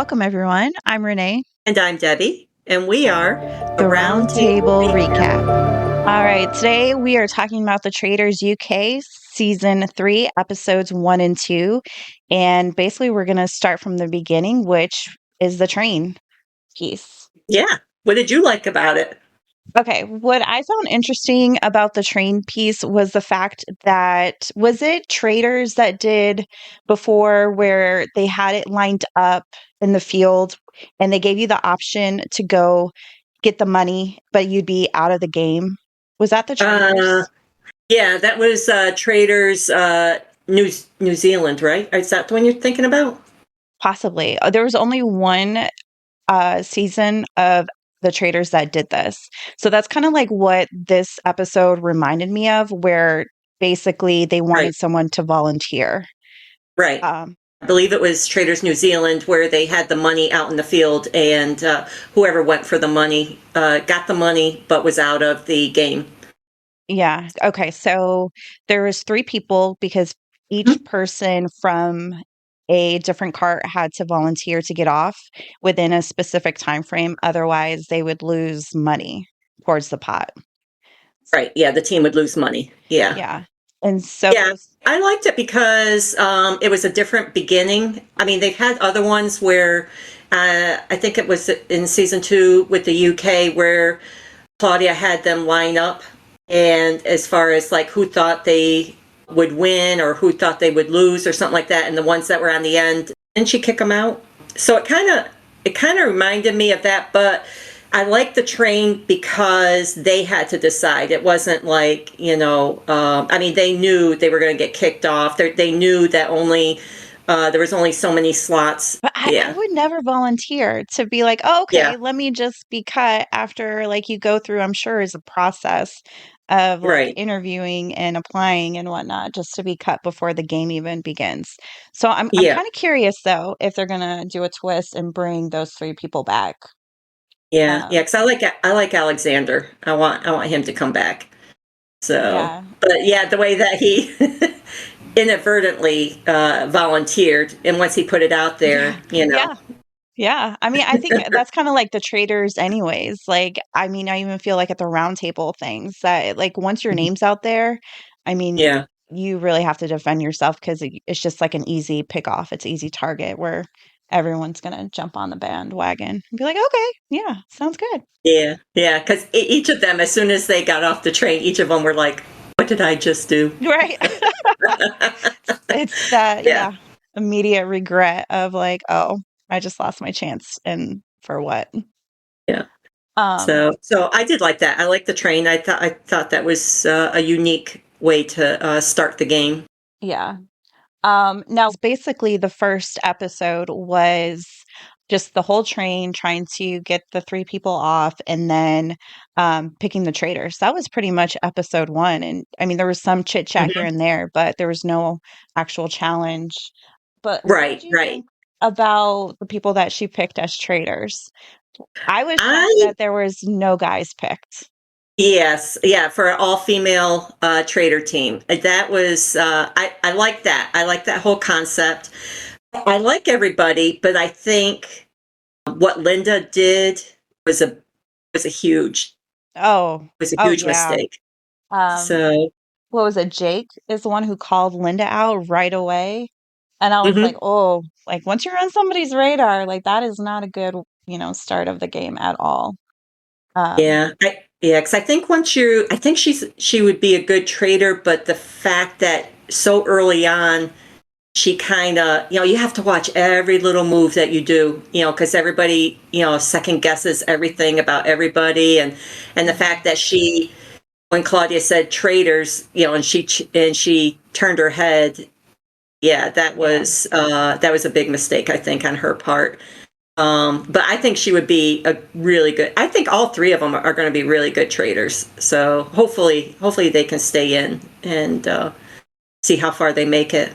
Welcome, everyone. I'm Renee, And I'm Debbie, and we are the the Round Table Roundtable Recap. Recap. All right, today we are talking about the Traitors UK Season 3, Episodes 1 and 2. And basically, we're going to start from the beginning, which is the train piece. Yeah. What did you like about it? Okay, what I found interesting about the train piece was the fact that was it Traitors that did before where they had it lined up in the field and they gave you the option to go get the money, but you'd be out of the game. Was that the Uh, Traitors? yeah, that was Traitors New Zealand, right? Is that the one you're thinking about? Possibly. There was only one season of the Traitors that did this. So that's kind of like what this episode reminded me of, where basically they Right, wanted someone to volunteer. right. Um, I believe it was Traders New Zealand where they had the money out in the field, and whoever went for the money got the money but was out of the game. yeah. Okay. So there was three people because each Mhm. person from a different cart had to volunteer to get off within a specific time frame. Otherwise, they would lose money towards the pot. Right, yeah, the team would lose money. Yeah. Yeah. And so Yeah, those, I liked it because it was a different beginning. I mean, they've had other ones where I think it was in season 2 with the UK where Claudia had them line up, and as far as like who thought they would win or who thought they would lose or something like that, and the ones that were on the end, didn't she kick them out? So it kind of reminded me of that, but I like the train because they had to decide. It wasn't like, I mean, they knew they were going to get kicked off. They knew that there was only so many slots. but I Yeah, would never volunteer to be like, oh, yeah, okay, let me just be cut after like you go through, I'm sure is a process of like right. interviewing and applying and whatnot just to be cut before the game even begins. So I'm Yeah, kind of curious though if they're gonna do a twist and bring those three people back. yeah, yeah. Um, Because I like Alexander. I want him to come back. So, yeah. but yeah, the way that he inadvertently volunteered, and once he put it out Yeah. there, you know, Yeah. Yeah, I mean, I think that's kind of like the traders anyways. Like, I mean, I even feel like at the round table things that like once your name's out there, I mean, yeah, you really have to defend yourself because it's just like an easy pick off. It's easy target where everyone's gonna jump on the bandwagon and be like, okay, yeah, sounds good. yeah, yeah. Because each of them, as soon as they got off the train, each of them were like, "What did I just do?" Right. It's that, Yeah, yeah, immediate regret of like, oh, I just lost my chance and for what? yeah. Um, So I did like that. I like the train. I thought that was a unique way to start the game. yeah. Now basically the first episode was just the whole train trying to get the three people off and then picking the traitors. That was pretty much episode one. And I mean, there was some chit chat here Mhm. and there, but there was no actual challenge. But what did Right, you right. think about the people that she picked as traitors? I was shocked I that there was no guys picked. Yes, yeah, for an all-female trader team. That was I like that. I like that whole concept. I like everybody, but I think what Linda did was a was a huge Oh, was a oh huge yeah. mistake. Um, So, what was it? Jake is the one who called Linda out right away. And I was like, mhm. oh, like once you're on somebody's radar, like that is not a good, start of the game at all. Um, Yeah, because I think I think she would be a good trader, but the fact that so early on she kind of, you have to watch every little move that you do, because everybody, second guesses everything about everybody, and the mhm, fact that when Claudia said traitors, and she turned her head, yeah, yeah, that was a big mistake, I think, on her part. But I think she would be a really good. I think all three of them are going to be really good traders. So hopefully they can stay in and see how far they make it.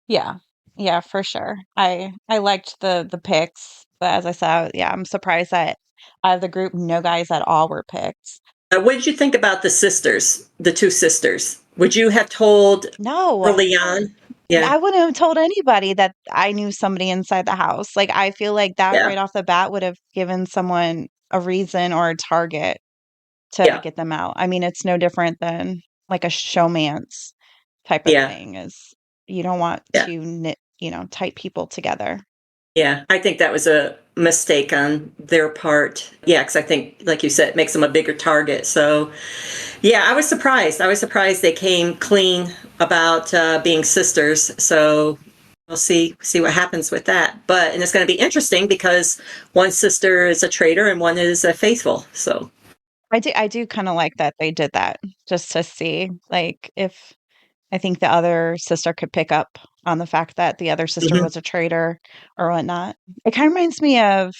yeah, yeah, for sure. I liked the picks, but as I said, yeah, I'm surprised that out of the group, no guys at all were picked. What did you think about the sisters, the two sisters? Would you have told No, early on? Yeah. I wouldn't have told anybody that I knew somebody inside the house. Like, I feel like that Yeah. right off the bat would have given someone a reason or a target to Yeah. get them out. I mean, it's no different than like a showmance type of Yeah. thing is you don't want Yeah. to knit, type people together. Yeah. I think that was a mistake on their part. Yeah, because I think, like you said, it makes them a bigger target. So, yeah, I was surprised. I was surprised they came clean about being sisters. So we'll see what happens with that. And it's going to be interesting because one sister is a traitor and one is a faithful. So. I do kind of like that they did that just to see like if I think the other sister could pick up on the fact that the other sister Hmm. was a traitor or whatnot. It kind of reminds me of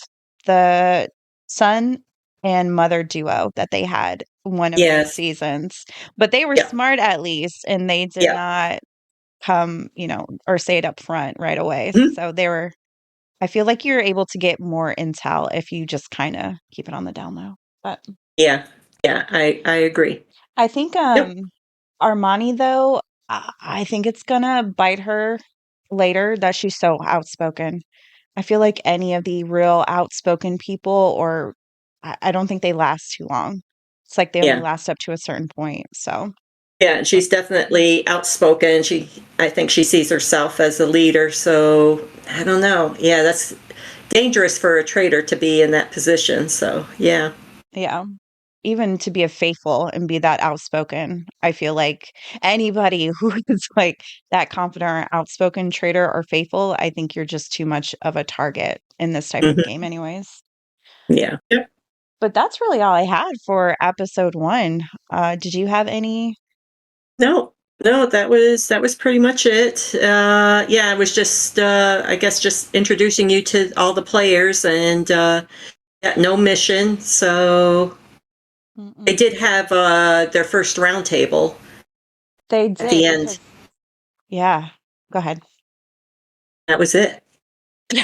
the son and mother duo that they had one of these Yes. seasons, but they were Yeah. smart at least, and they did Yeah. not come, or say it up front right away. Mhm. So I feel like you're able to get more intel if you just kind of keep it on the down low. But Yeah. Yeah. I agree. I think Yep. Armani though, I think it's gonna bite her later that she's so outspoken. I feel like any of the real outspoken people or I don't think they last too long. It's like they only Yeah. last up to a certain point. So, Yeah, and but she's definitely outspoken. I think she sees herself as a leader. So I don't know. Yeah, that's dangerous for a traitor to be in that position. So yeah. yeah. Even to be a faithful and be that outspoken, I feel like anybody who is like that confident or outspoken traitor or faithful, I think you're just too much of a target in this type of Hmm. game, anyways. Yeah. Yep. But that's really all I had for episode one. Did you have any? No, no, that was pretty much it. Yeah, it was just I guess just introducing you to all the players and yeah, no mission. So they Mm-mm. did have their first roundtable They at the did end. because, yeah, go ahead. That was it. Yeah,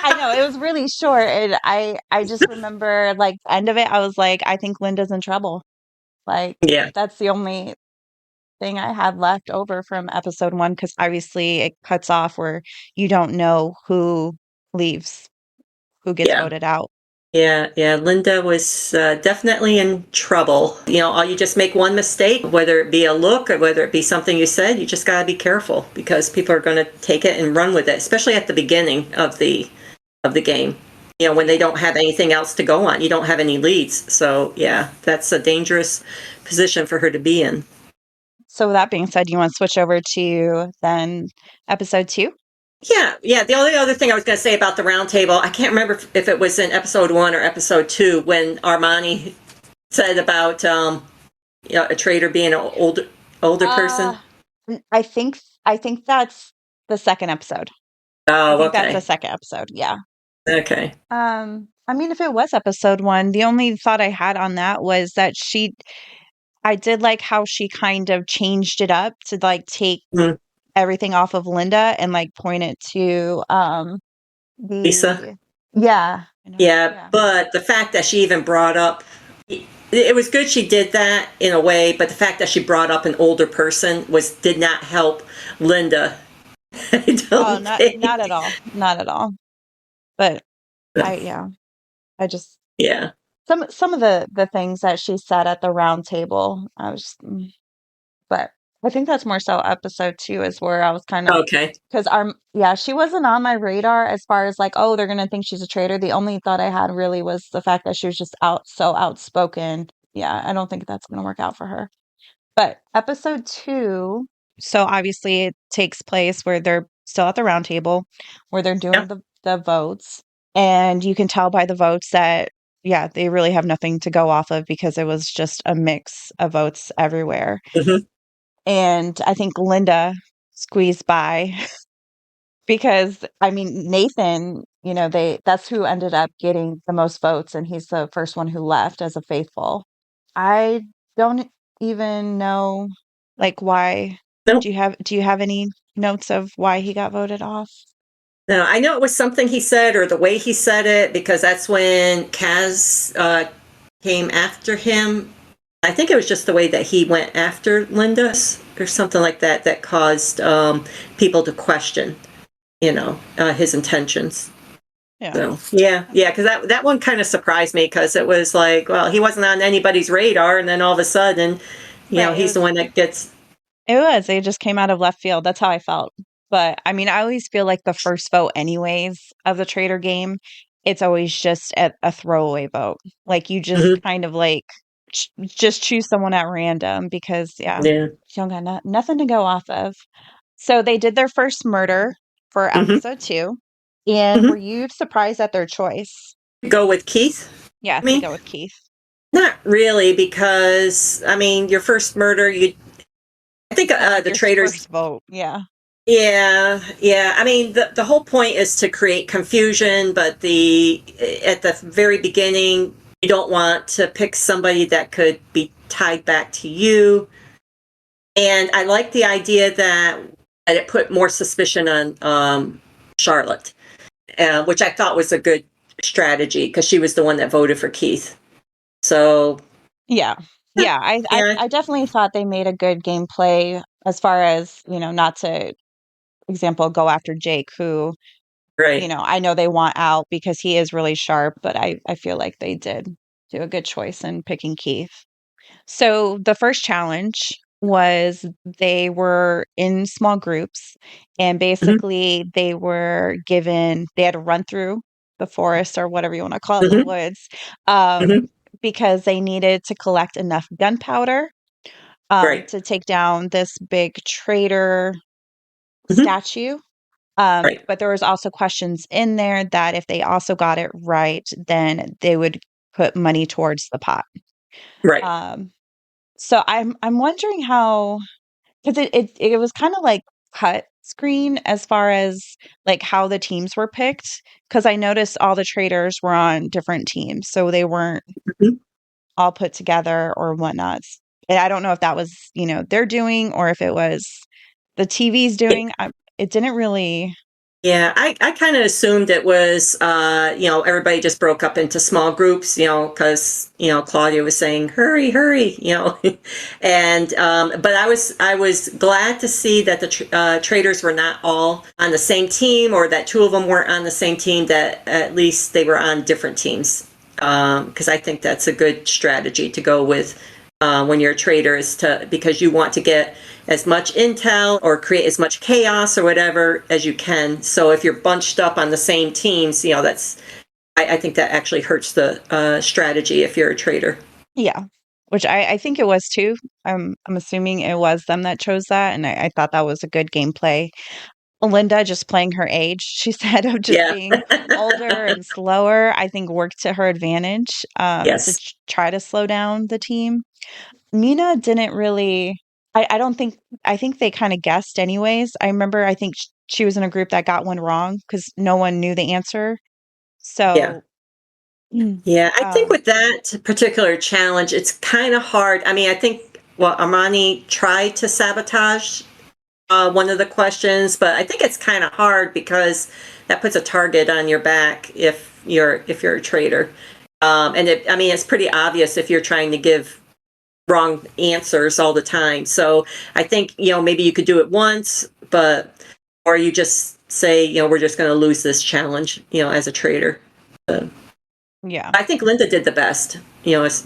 I know it was really short, and I just remember like the end of it. I was like, I think Linda's in trouble. Like Yeah. that's the only thing I had left over from episode one because obviously it cuts off where you don't know who leaves, who gets Yeah. voted out. Yeah, yeah. Linda was definitely in trouble. You just make one mistake, whether it be a look or whether it be something you said, you just got to be careful because people are going to take it and run with it, especially at the beginning of the game. When they Yeah. don't have anything else to go on, you don't have any leads. So yeah, that's a dangerous position for her to be in. So with that being said, you want to switch over to then episode two? Yeah, yeah. The only other thing I was going to say about the roundtable, I can't remember if it was in episode 1 or episode 2 when Armani said about a trader being an older person. Uh, I think that's the second episode. I Oh, think that's the okay, second episode. Yeah. okay. I mean, if it was episode one, the only thought I had on that was that I did like how she kind of changed it up to like take Mm, everything off of Linda and like point it to Lisa. the yeah, I know. Yeah, Yeah. but the fact that she even brought up it was good she did that in a way, but the fact that she brought up an older person did not help Linda. I Oh, don't not at think. all. Not at all. But yeah, I just Yeah. some of the things that she said at the round table, I was but I think that's more so episode two is where I was kind of Okay. because our yeah, she wasn't on my radar as far as like, oh, they're gonna think she's a traitor. The only thought I had really was the fact that she was just so outspoken. Yeah, I don't think that's gonna work out for her. But episode two, so obviously it takes place where they're still at the round table, where they're Yeah. doing the votes. And you can tell by the votes that, yeah, they really have nothing to go off of because it was just a mix of votes everywhere. Hmm. And I think Linda squeezed by because I mean Nathan, that's who ended up getting the most votes and he's the first one who left as a faithful. I don't even know like why No, do you have any notes of why he got voted off? no. I know it was something he said or the way he said it because that's when Kaz came after him. I think it was just the way that he went after Linda or something like that that caused people to question, his intentions. Yeah. So yeah, because that one kind of surprised me because it was like, well, he wasn't on anybody's radar, and then all of a sudden, Right. he's the one that gets. It was. It just came out of left field. That's how I felt. But I mean, I always feel like the first vote, anyways, of the Trader game, it's always just a throwaway vote. Like you just Mhm. kind of like just choose someone at random because, yeah, Yeah. you don't got nothing to go off of. So they did their first murder for Hmm. episode 2. And were Hmm. you surprised at their choice? Go with Keith. Yeah, to Me, go with Keith. not really, because I mean, your first murder, I think Well, like the your Traitors. first vote. Yeah. Yeah, yeah. I mean, the whole point is to create confusion, but the at the very beginning, you don't want to pick somebody that could be tied back to you. And I like the idea that it put more suspicion on Charlotte, which I thought was a good strategy because she was the one that voted for Keith. So Yeah. Yeah, yeah, I definitely thought they made a good gameplay as far as, not to example go after Jake who, right. I know they want out because he is really sharp, but I feel like they did do a good choice in picking Keith. So the first challenge was they were in small groups and Hmm. basically they had to run through the forest or whatever you want to call it, the Hmm. woods, Hmm. because they needed to collect enough gunpowder Right. to take down this big traitor Hmm. statue. Right. But there was also questions in there that if they also got it right, then they would put money towards the pot. Right. Um, so I'm wondering how, because it was kind of like cut screen as far as like how the teams were picked. Because I noticed all the traders were on different teams, so they weren't Mhm. all put together or whatnot. And I don't know if that was their doing or if it was the TV's doing. It didn't really. Yeah, I kind of assumed it was, everybody just broke up into small groups, because, Claudia was saying, hurry, hurry, and, but I was glad to see that the traders were not all on the same team or that two of them weren't on the same team, that at least they were on different teams. Because I think that's a good strategy to go with when you're a trader because you want to get as much intel or create as much chaos or whatever as you can. So if you're bunched up on the same teams, I think that actually hurts the strategy if you're a trader. Yeah, which I think it was too. I'm assuming it was them that chose that, and I thought that was a good gameplay. Linda just playing her age, she said, of just Yeah. being older and slower, I think worked to her advantage, to Yes. try to slow down the team. Mina didn't really. I don't think. I think they kind of guessed anyways. I remember. I think she was in a group that got one wrong because no one knew the answer. Yeah. So, mm, Yeah. I think um, with that particular challenge, it's kind of hard. I mean, I think, well, Armani tried to sabotage one of the questions, but I think it's kind of hard because that puts a target on your back if you're a trader. I mean, it's pretty obvious if you're trying to give wrong answers all the time. So I think maybe you could do it once, or you just say we're just going to lose this challenge as a trader. yeah. I think Linda did the best,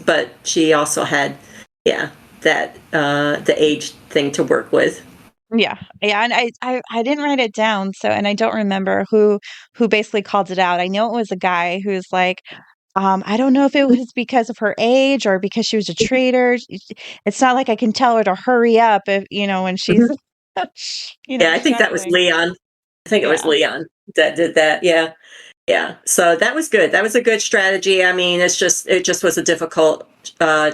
but she also had yeah that the age thing to work with. Yeah. Yeah, and I didn't write it down, so and I don't remember who basically called it out. I know it was a guy who's like, I don't know if it was because of her age or because she was a traitor. It's not like I can tell her to hurry up if, when she's, Yeah, I think that was struggling. Leon. I think it was Yeah. Leon that did that. Yeah. Yeah. So that was good. That was a good strategy. I mean, it just was a difficult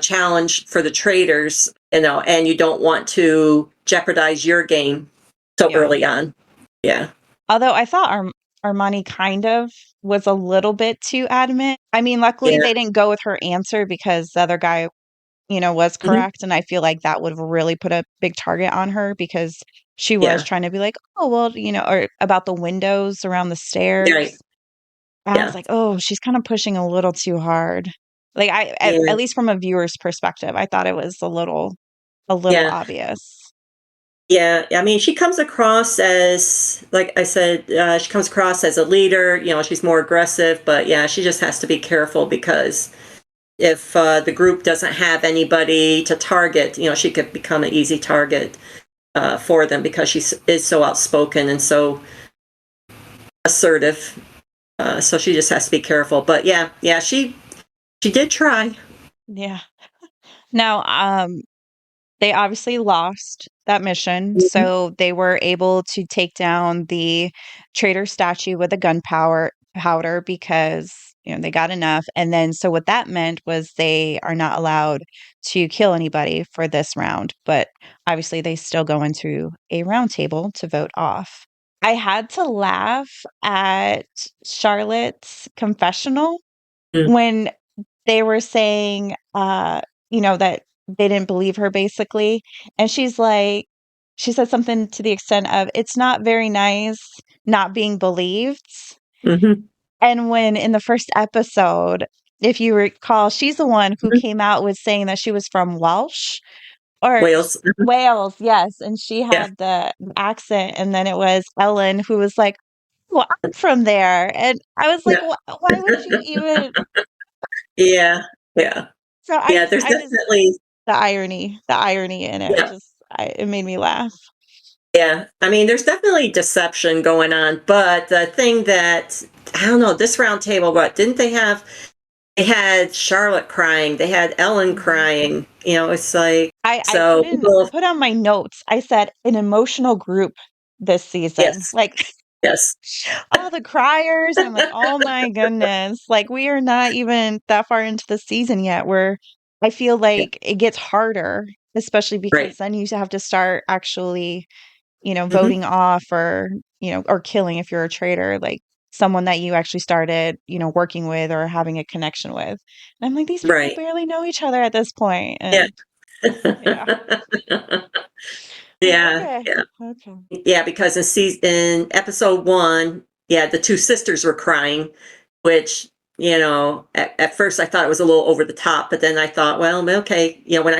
challenge for the traders, and you don't want to jeopardize your game so Yeah. early on. Yeah. Although I thought Armani kind of was a little bit too adamant. I mean, luckily Yeah. they didn't go with her answer because the other guy was Hmm. correct. And I feel like that would have really put a big target on her because she was Yeah. trying to be like, oh, well, or about the windows around the Right. stairs. I was Yeah. like, oh, she's kind of pushing a little too hard. Like Yeah. at least from a viewer's perspective, I thought it was a little Yeah. obvious. Yeah, I mean, she comes across as, like I said, she comes across as a leader. She's more aggressive, but yeah, she just has to be careful because if the group doesn't have anybody to target, she could become an easy target for them because she is so outspoken and so assertive. So she just has to be careful. But yeah, she did try. Yeah. Now, they obviously lost that mission, Hmm. so they were able to take down the traitor statue with the gunpowder powder because they got enough. And then, so what that meant was they are not allowed to kill anybody for this round, but obviously they still go into a round table to vote off. I had to laugh at Charlotte's confessional when they were saying, that they didn't believe her basically. And she said something to the extent of, it's not very nice not being believed. Hmm. And when in the first episode, if you recall, she's the one who Hmm. came out with saying that she was from Welsh or Wales. Wales, yes. And she Yeah, had the accent. And then it was Ellen who was like, well, I'm from there. And I was like, yeah, why would you even? yeah, yeah, So yeah. There's I just definitely, the irony in it yeah, just it made me laugh. yeah. I mean, there's definitely deception going on, but the thing that I don't know, this round table, what didn't they have? They had Charlotte crying, they had Ellen Mhm. crying. It's like I so people. put on my notes. I said an emotional group this season. Yes, Like yes, all the criers. I'm like, oh my goodness. Like we are not even that far into the season yet where I feel yeah, like it gets harder, especially because right. then you have to start actually Hmm. voting off or, or killing if you're a traitor, like someone that you actually started, working with or having a connection with. And I'm like, these people Right. barely know each other at this point. Yeah. And yeah, I'm like, Yeah. okay, Yeah. okay. Yeah, because in episode one, yeah, the two sisters were crying, which at first I thought it was a little over the top, but then I thought, well, okay, when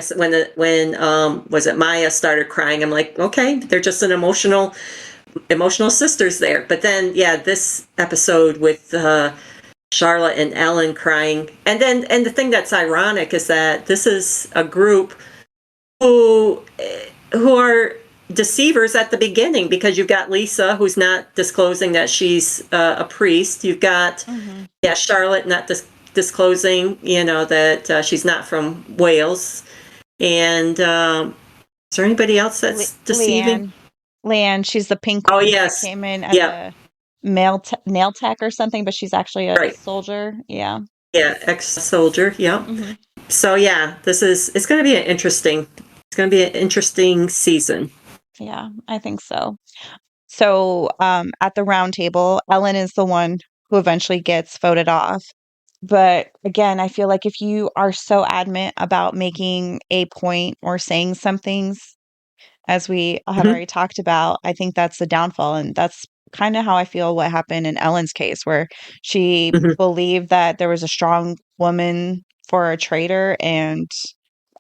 was it Maya started crying, I'm like, okay, they're just an emotional sisters there. But then, yeah, this episode with Charlotte and Ellen crying, and the thing that's ironic is that this is a group who who are deceivers at the beginning because you've got Lisa who's not disclosing that she's a priest. You've got Hmm. Charlotte not disclosing that she's not from Wales. And is there anybody else that's deceiving? Leanne, Leanne, she's the pink Oh one that yes, came in as yeah, a nail tech or something, but she's actually a right, soldier. Yeah. yeah, ex-soldier, yeah. Hmm. So yeah, it's going to be an interesting season. Yeah, I think so. So, at the round table, Ellen is the one who eventually gets voted off. But again, I feel like if you are so adamant about making a point or saying some things, as we have Hmm. already talked about, I think that's the downfall. And that's kind of how I feel what happened in Ellen's case, where she Hmm. believed that there was a strong woman for a traitor, and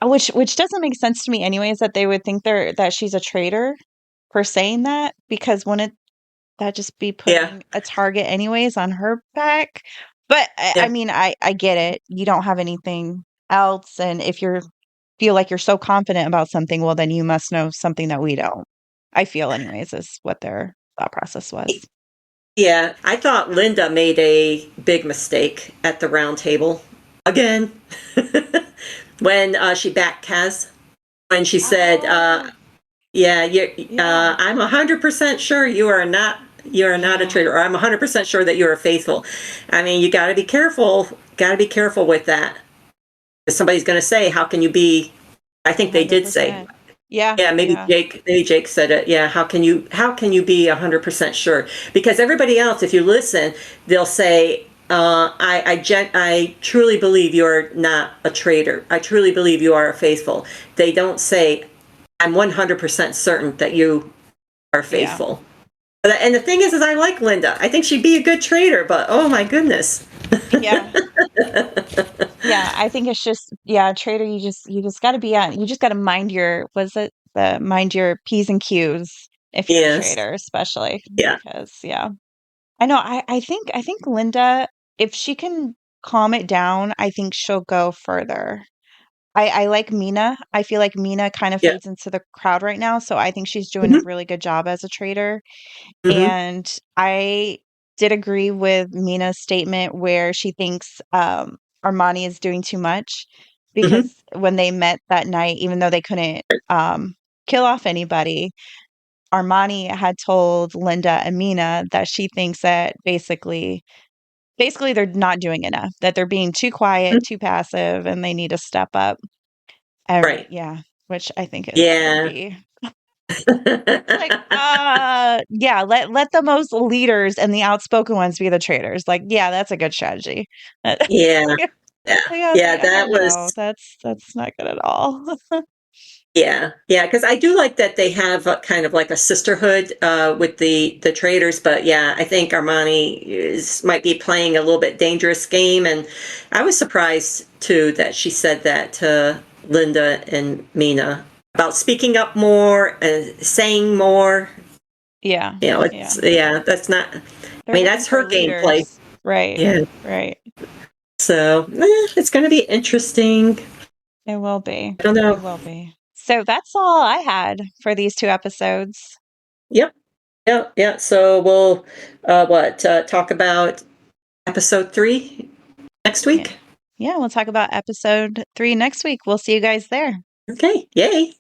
which doesn't make sense to me anyways, that they would think that she's a traitor for saying that, because wouldn't that just be Yeah, putting a target anyways on her back? But I yeah. mean, I get it. You don't have anything else, and if you feel like you're so confident about something, well, then you must know something that we don't. I feel, anyways, is what their thought process was. Yeah, I thought Linda made a big mistake at the round table again when she backed Kaz when she said, Oh, "Yeah, yeah, I'm 100% sure you are not a yeah, traitor, or I'm 100% sure that you are faithful." I mean, you got to be careful. Got to be careful with that. 'Cause somebody's going to say, "How can you be?" I think they did say, 100%. Yeah, yeah, maybe yeah, Jake said it. Yeah, how can you be 100% sure? Because everybody else, if you listen, they'll say, I truly believe you are not a traitor. I truly believe you are faithful. They don't say, I'm 100% certain that you are yeah, faithful. And the thing is I like Linda. I think she'd be a good traitor, but oh my goodness. yeah. Yeah, I think it's just Trader, you just got to be on. You just got to mind your was it the mind your P's and Q's if you're a Yes. trader, especially Yeah. because I know I think Linda, if she can calm it down, I think she'll go further. I like Mina. I feel like Mina kind of Yeah. fades into the crowd right now, so I think she's doing a Hmm. really good job as a trader. Hmm. And I did agree with Mina's statement where she thinks Armani is doing too much Hmm. because when they met that night, even though they couldn't kill off anybody, Armani had told Linda and Mina that she thinks that basically they're not doing enough, that they're being too quiet, too passive, and they need to step up. And Right. yeah, which I think is gonna Yeah. be like, yeah, let the most leaders and the outspoken ones be the traders. Like, yeah, that's a good strategy. Yeah. Yeah, Yeah. like, I was Yeah. like, I That don't was. know. That's not good at all. Yeah, yeah, because I do like that they have a, kind of like a sisterhood with the traders, but yeah, I think Armani might be playing a little bit dangerous game, and I was surprised too that she said that to Linda and Mina about speaking up more and saying more. Yeah, You know, yeah. it's yeah, that's not. I They're mean, looking that's for her gameplay. leaders. Right, Yeah, right. so it's going to be interesting. It will be. I don't It know. will be. So that's all I had for these two episodes. Yep, yeah, yeah. So we'll talk about episode 3 next Yeah. week. Yeah, we'll talk about episode 3 next week. We'll see you guys there. Okay, yay.